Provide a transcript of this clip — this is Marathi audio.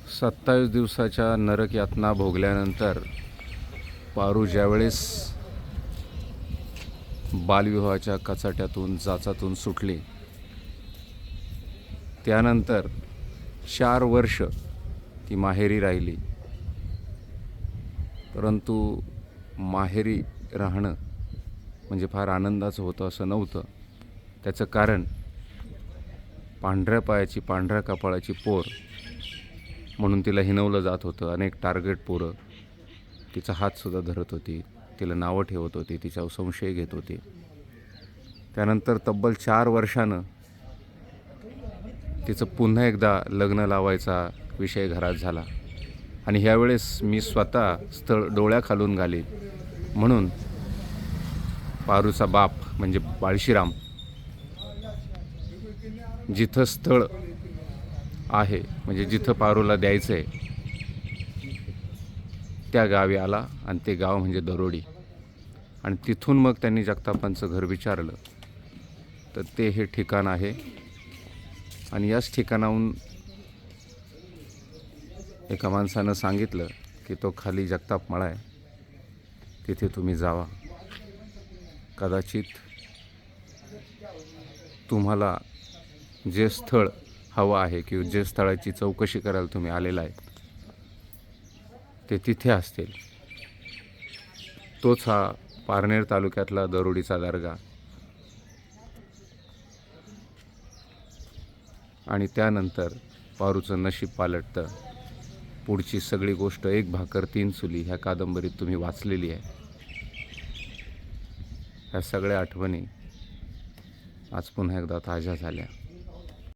27 दिवसाच्या नरक यातना भोगल्यानंतर पारू ज्यावेळेस बालविवाहाच्या कचाट्यातून जाचातून सुटली, त्यानंतर 4 वर्ष ती माहेरी राहिली. परंतु माहेरी राहणं म्हणजे फार आनंदाचं होतं असं नव्हतं. त्याचं कारण पांढऱ्या पायाची पांढऱ्या कपाळाची पोर म्हणून तिला हिणवलं जात होतं. अनेक टार्गेट पोरं तिचा हातसुद्धा धरत होती, तिला नावं ठेवत होती, तिच्यावर संशय घेत होती. त्यानंतर तब्बल 4 वर्षानं तिचं पुन्हा एकदा लग्न लावायचा विषय घरात झाला. आणि ह्यावेळेस मी स्वतः स्थळ डोळ्याखालून घालीन म्हणून पारूचा बाप म्हणजे बाळशीराम जिथं स्थळ आहे म्हणजे जिथं पारूला द्यायचं आहे त्या गावी आला. आणि ते गाव म्हणजे दरोडी. आणि तिथून मग त्यांनी जगतापांचं घर विचारलं तर ते हे ठिकाण आहे. आणि याच ठिकाणाहून एका माणसानं सांगितलं की तो खाली जगताप मळा आहे, तिथे तुम्ही जावा. कदाचित तुम्हाला जे स्थळ हवं आहे किंवा जे स्थळाची चौकशी करायला तुम्ही आलेला आहे ते तिथे असतील. तोच हा पारनेर तालुक्यातला दरोडीचा दर्गा. आणि त्यानंतर पारूचं नशीब पालटतं. पुढची सगळी गोष्ट एक भाकर तीन चुली ह्या कादंबरीत तुम्ही वाचलेली आहे. ह्या सगळ्या आठवणी आज पुन्हा एकदा ताज्या झाल्या.